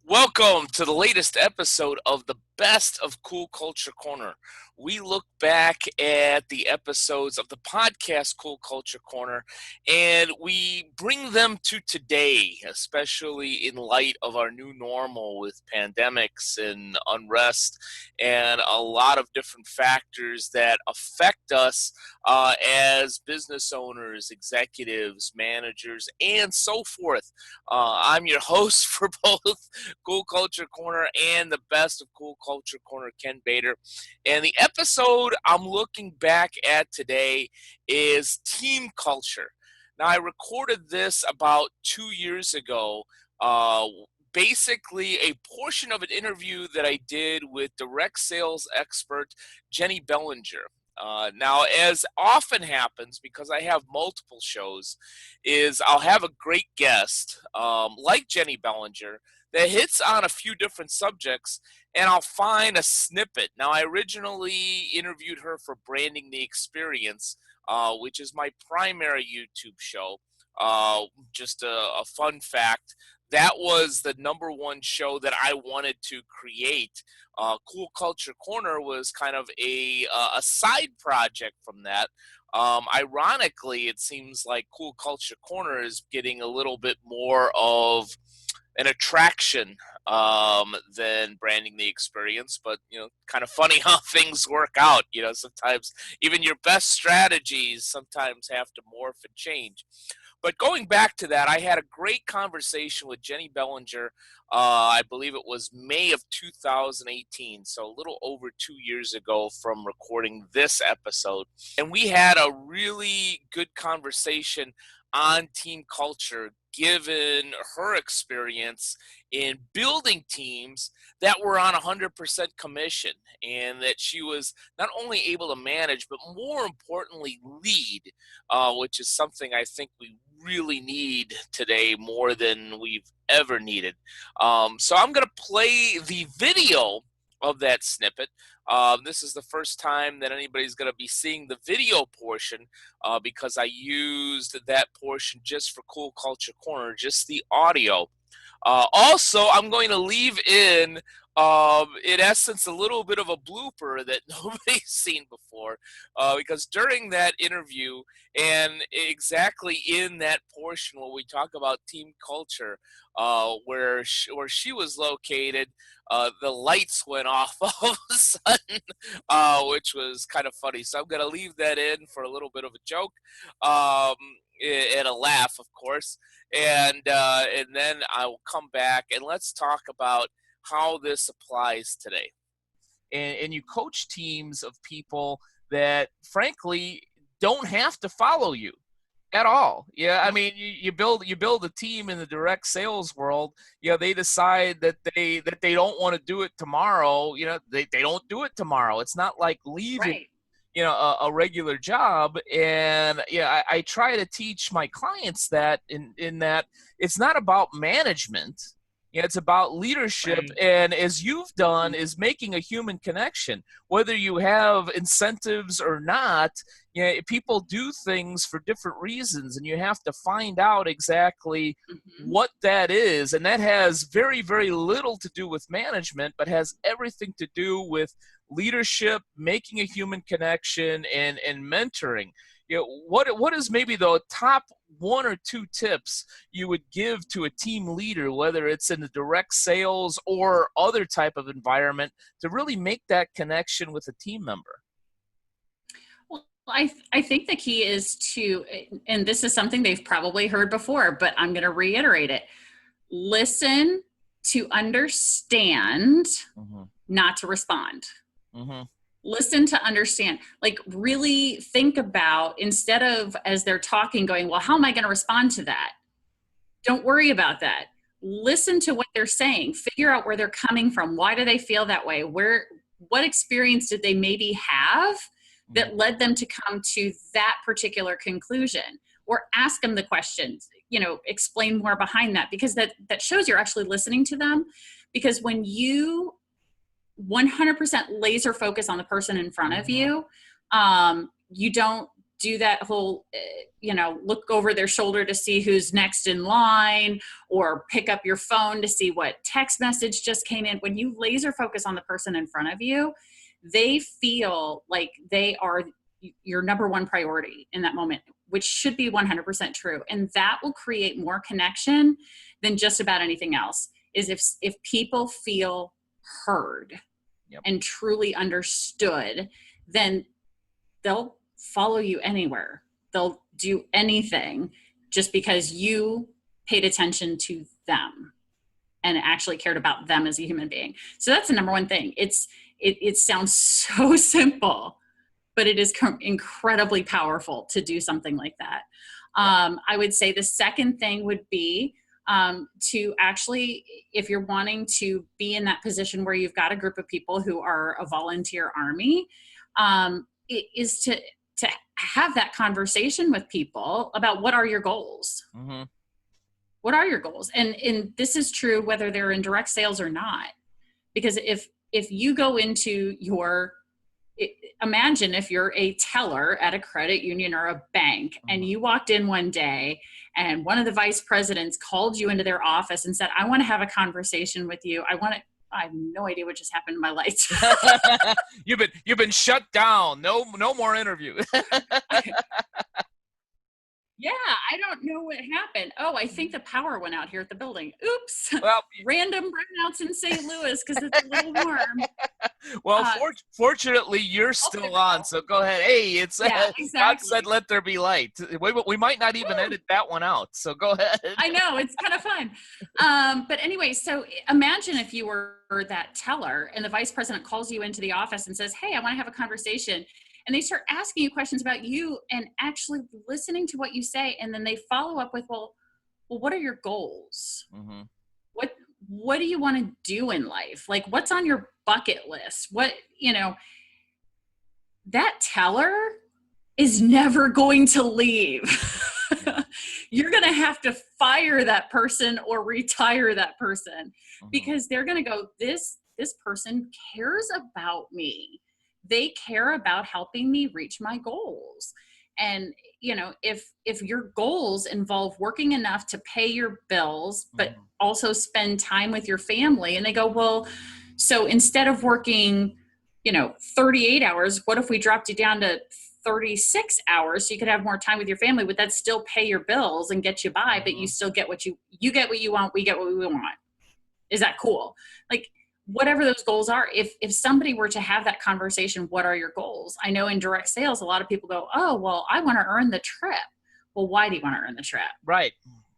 Welcome to the latest episode of the Best of Cool Culture Corner. We look back at the episodes of the podcast Cool Culture Corner and we bring them to today, especially in light of our new normal with pandemics and unrest and a lot of different factors that affect us as business owners, executives, managers, and so forth. I'm your host for both Cool Culture Corner and the Best of Cool Culture Corner, Ken Bader. And the episode I'm looking back at today is team culture. Now, I recorded this about 2 years ago. Basically, a portion of an interview that I did with direct sales expert Jennie Bellinger. Now, as often happens, because I have multiple shows, is I'll have a great guest like Jennie Bellinger that hits on a few different subjects, and I'll find a snippet. Now, I originally interviewed her for Branding the Experience, which is my primary YouTube show. Just a fun fact. That was the number one show that I wanted to create. Cool Culture Corner was kind of a side project from that. Ironically, it seems like Cool Culture Corner is getting a little bit more of an attraction than Branding the Experience, but kind of funny how things work out. Sometimes even your best strategies sometimes have to morph and change. But going back to that, I had a great conversation with Jennie Bellinger. I believe it was May of 2018, so a little over 2 years ago from recording this episode. And we had a really good conversation on team culture, given her experience in building teams that were on 100% commission, and that she was not only able to manage, but more importantly, lead, which is something I think we really need today more than we've ever needed. So I'm going to play the video of that snippet. This is the first time that anybody's going to be seeing the video portion because I used that portion just for Cool Culture Corner, just the audio. Also, I'm going to leave in essence, a little bit of a blooper that nobody's seen before, because during that interview and exactly in that portion where we talk about team culture, where she was located, the lights went off all of a sudden, which was kind of funny. So I'm going to leave that in for a little bit of a joke and a laugh, of course. And then I will come back and let's talk about how this applies today. And you coach teams of people that, frankly, don't have to follow you at all. Yeah, I mean, you build a team in the direct sales world. They decide that they don't want to do it tomorrow. They don't do it tomorrow. It's not like leaving. Right. A regular job. And I try to teach my clients that in that it's not about management. It's about leadership. Right. And as you've done, is making a human connection. Whether you have incentives or not, people do things for different reasons, and you have to find out exactly what that is. And that has very, very little to do with management, but has everything to do with leadership, making a human connection, and mentoring. What is maybe the top one or two tips you would give to a team leader, whether it's in the direct sales or other type of environment, to really make that connection with a team member? Well, I think the key is to, and this is something they've probably heard before, but I'm going to reiterate it. Listen to understand, not to respond. Listen to understand. Like, really think about, instead of as they're talking going, well, how am I going to respond to that? Don't worry about that. Listen to what they're saying. Figure out where they're coming from. Why do they feel that way? What experience did they maybe have that led them to come to that particular conclusion? Or ask them the questions, explain more behind that, because that shows you're actually listening to them. Because when you 100% laser focus on the person in front of you, you don't do that whole, look over their shoulder to see who's next in line, or pick up your phone to see what text message just came in. When you laser focus on the person in front of you, they feel like they are your number one priority in that moment, which should be 100% true. And that will create more connection than just about anything else, is if people feel heard. Yep. And truly understood, then they'll follow you anywhere. They'll do anything just because you paid attention to them and actually cared about them as a human being. So that's the number one thing. It sounds so simple, but it is incredibly powerful to do something like that. I would say the second thing would be to actually, if you're wanting to be in that position where you've got a group of people who are a volunteer army, is to have that conversation with people about what are your goals. Mm-hmm. What are your goals? And this is true whether they're in direct sales or not. Because if you go into imagine if you're a teller at a credit union or a bank, mm-hmm. and you walked in one day and one of the vice presidents called you into their office and said, I want to have a conversation with you. I have no idea what just happened to my lights. You've been shut down. No more interview. Yeah, I don't know what happened. Oh, I think the power went out here at the building. Oops. Well, random brownouts in St. Louis because it's a little warm. Well, fortunately, you're still on, so go ahead. Hey, it's exactly. God said, "Let there be light." We might not even edit that one out, so go ahead. I know, it's kind of fun. But anyway, so imagine if you were that teller and the vice president calls you into the office and says, "Hey, I want to have a conversation." And they start asking you questions about you and actually listening to what you say. And then they follow up with, well, what are your goals? Mm-hmm. What do you want to do in life? Like, what's on your bucket list? That teller is never going to leave. You're going to have to fire that person or retire that person, mm-hmm. because they're going to go, this person cares about me. They care about helping me reach my goals. And, if your goals involve working enough to pay your bills, but mm-hmm. also spend time with your family, and they go, well, so instead of working, 38 hours, what if we dropped you down to 36 hours so you could have more time with your family? Would that still pay your bills and get you by, mm-hmm. but you still get what you get what you want, we get what we want? Is that cool? Like, whatever those goals are, if somebody were to have that conversation, what are your goals? I know in direct sales, a lot of people go, oh, well, I want to earn the trip. Well, why do you want to earn the trip? Right.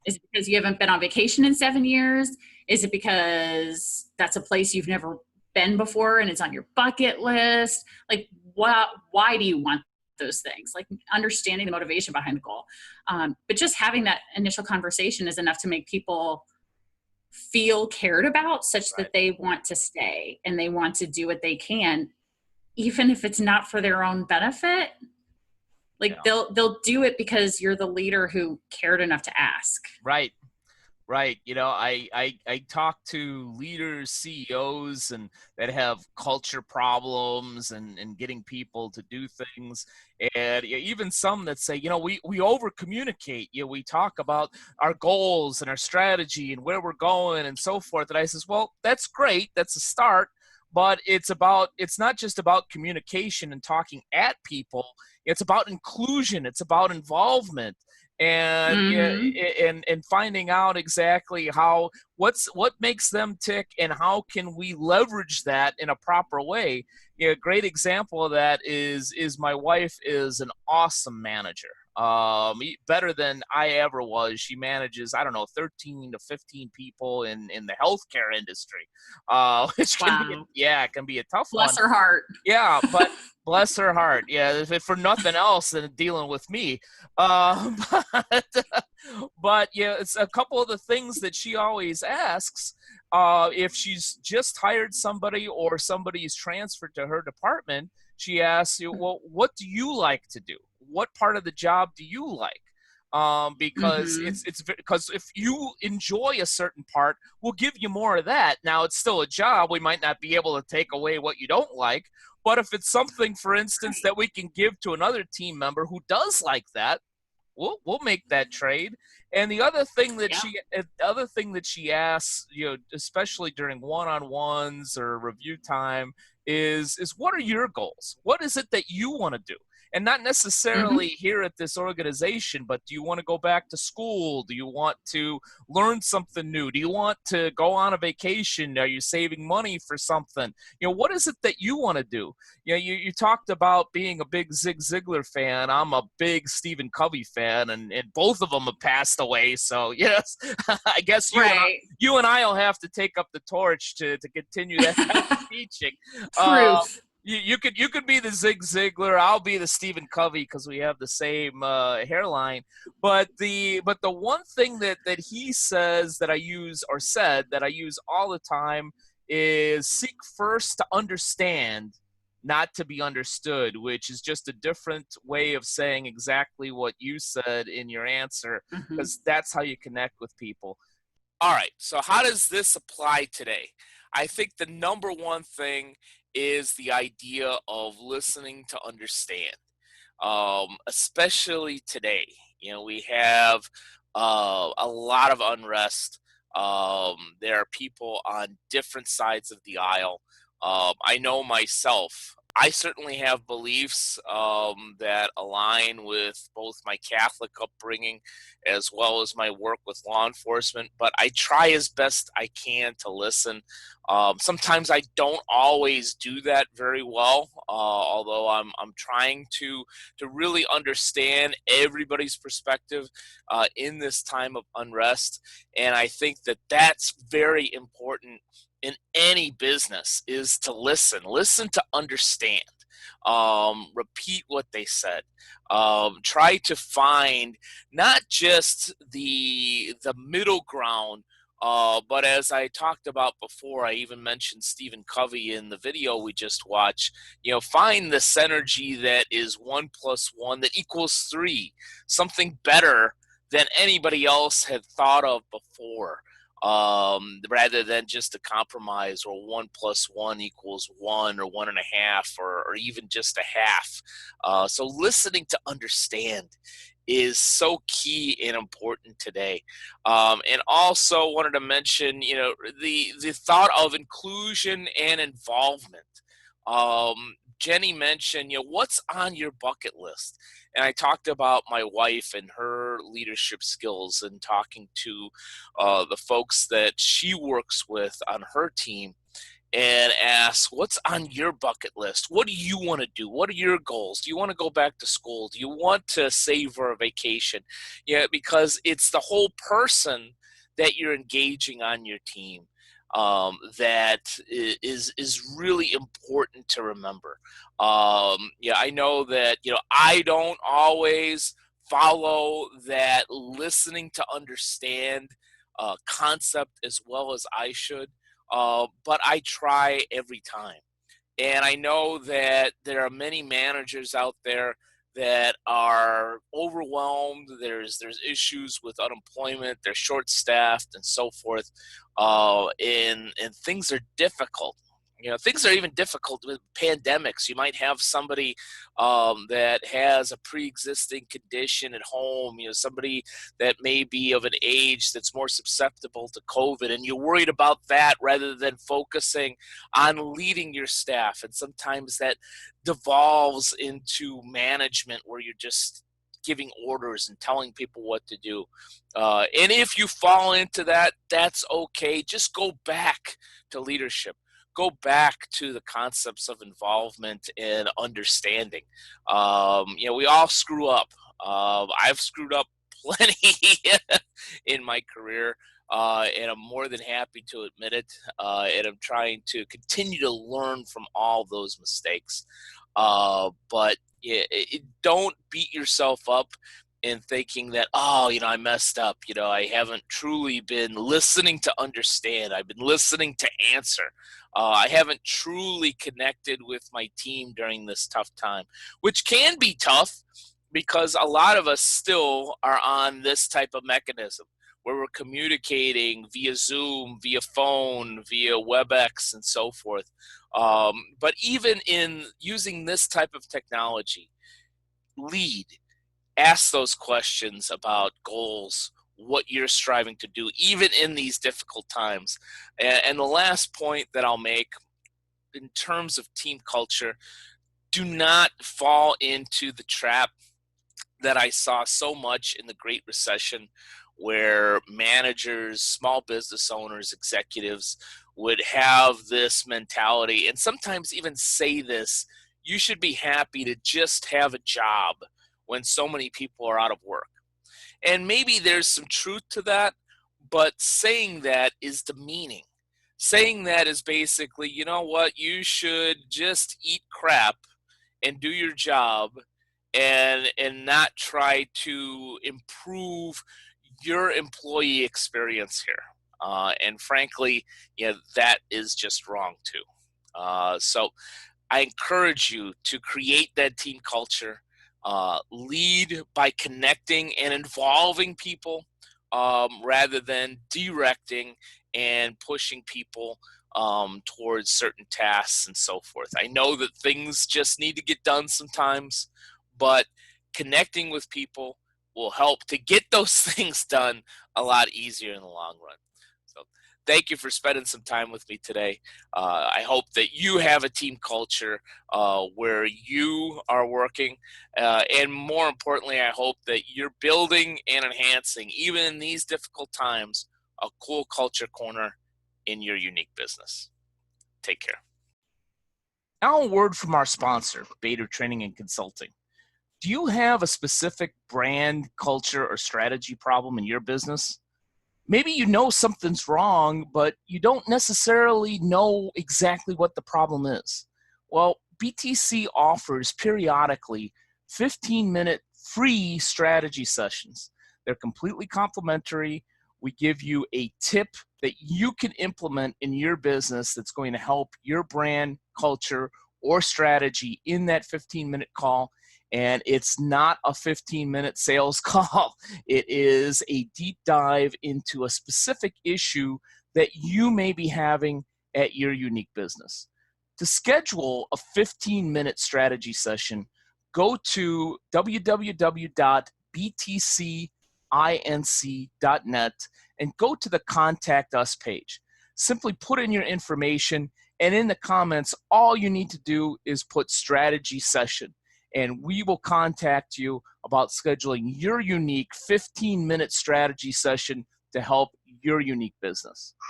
Is it because you haven't been on vacation in 7 years? Is it because that's a place you've never been before and it's on your bucket list? Like, why do you want those things? Like, understanding the motivation behind the goal. But just having that initial conversation is enough to make people feel cared about, such right. that they want to stay and they want to do what they can, even if it's not for their own benefit. Like, yeah. they'll do it because you're the leader who cared enough to ask. Right. I talk to leaders, CEOs, and that have culture problems and getting people to do things. And even some that say, we over communicate. We talk about our goals and our strategy and where we're going and so forth. And I says, well, that's great. That's a start. But it's not just about communication and talking at people. It's about inclusion. It's about involvement. And mm-hmm. and finding out exactly what makes them tick and how can we leverage that in a proper way. A great example of that is my wife is an awesome manager. Better than I ever was. She manages, 13 to 15 people in the healthcare industry, which can be a tough one. Bless her heart. Yeah, but bless her heart. Yeah, if for nothing else than dealing with me. But it's a couple of the things that she always asks. If she's just hired somebody or somebody's transferred to her department, she asks you, well, what do you like to do? What part of the job do you like? because Mm-hmm. it's because if you enjoy a certain part, we'll give you more of that. Now it's still a job. We might not be able to take away what you don't like, but if it's something, for instance, Right. that we can give to another team member who does like that, we'll make that trade. And Yep. the other thing that she asks, especially during one-on-ones or review time, is what are your goals? What is it that you want to do? And not necessarily Mm-hmm. here at this organization, but do you want to go back to school? Do you want to learn something new? Do you want to go on a vacation? Are you saving money for something? What is it that you want to do? You talked about being a big Zig Ziglar fan. I'm a big Stephen Covey fan, and both of them have passed away. So yes, I guess Right. you and I will have to take up the torch to continue that kind of teaching. Uh, Proof. you could be the Zig Ziglar. I'll be the Stephen Covey because we have the same hairline. But the one thing that he says that I use or said that I use all the time is seek first to understand, not to be understood, which is just a different way of saying exactly what you said in your answer, Mm-hmm. because that's how you connect with people. All right, so how does this apply today? I think the number one thing is the idea of listening to understand, especially today. We have a lot of unrest. There are people on different sides of the aisle. I know myself. I certainly have beliefs that align with both my Catholic upbringing as well as my work with law enforcement, but I try as best I can to listen. Sometimes I don't always do that very well, although I'm trying to really understand everybody's perspective in this time of unrest. And I think that that's very important in any business, is to listen to understand, repeat what they said, try to find not just the middle ground. But as I talked about before, I even mentioned Stephen Covey in the video we just watched. Find the synergy that is 1 plus 1 that equals 3, something better than anybody else had thought of before, rather than just a compromise or 1 plus 1 equals 1 or 1.5 or even just a half. So listening to understand is so key and important today. And also wanted to mention, the thought of inclusion and involvement. Jennie mentioned, what's on your bucket list? And I talked about my wife and her leadership skills and talking to the folks that she works with on her team and ask, what's on your bucket list? What do you want to do? What are your goals? Do you want to go back to school? Do you want to save for a vacation? Yeah, because it's the whole person that you're engaging on your team, that is really important to remember. Yeah, I know that I don't always follow that listening to understand concept as well as I should, but I try every time. And I know that there are many managers out there that are overwhelmed. There's issues with unemployment. They're short staffed and so forth, and things are difficult. Things are even difficult with pandemics. You might have somebody that has a pre-existing condition at home. Somebody that may be of an age that's more susceptible to COVID, and you're worried about that rather than focusing on leading your staff. And sometimes that devolves into management where you're just giving orders and telling people what to do. And if you fall into that, that's okay. Just go back to leadership. Go back to the concepts of involvement and understanding. We all screw up. I've screwed up plenty in my career, and I'm more than happy to admit it. And I'm trying to continue to learn from all those mistakes. But yeah, don't beat yourself up in thinking that, oh, I messed up. I haven't truly been listening to understand. I've been listening to answer. I haven't truly connected with my team during this tough time, which can be tough. because a lot of us still are on this type of mechanism where we're communicating via Zoom, via phone, via WebEx, and so forth. But even in using this type of technology, lead, ask those questions about goals, what you're striving to do, even in these difficult times. And the last point that I'll make in terms of team culture, do not fall into the trap that I saw so much in the Great Recession, where managers, small business owners, executives would have this mentality and sometimes even say this: you should be happy to just have a job when so many people are out of work. And maybe there's some truth to that, but saying that is demeaning. Saying that is basically, you know what, you should just eat crap and do your job and not try to improve your employee experience here. And frankly, yeah, that is just wrong too. So I encourage you to create that team culture. Lead by connecting and involving people, rather than directing and pushing people towards certain tasks and so forth. I know that things just need to get done sometimes, but connecting with people will help to get those things done a lot easier in the long run. So thank you for spending some time with me today. I hope that you have a team culture where you are working. And more importantly, I hope that you're building and enhancing, even in these difficult times, a cool culture corner in your unique business. Take care. Now, a word from our sponsor, Bader Training and Consulting. Do you have a specific brand, culture, or strategy problem in your business? Maybe you know something's wrong, but you don't necessarily know exactly what the problem is. Well, BTC offers periodically 15-minute free strategy sessions. They're completely complimentary. We give you a tip that you can implement in your business that's going to help your brand, culture, or strategy in that 15-minute call. And it's not a 15-minute sales call. It is a deep dive into a specific issue that you may be having at your unique business. To schedule a 15-minute strategy session, go to www.btcinc.net and go to the Contact Us page. Simply put in your information, and in the comments, all you need to do is put strategy session, and we will contact you about scheduling your unique 15-minute strategy session to help your unique business.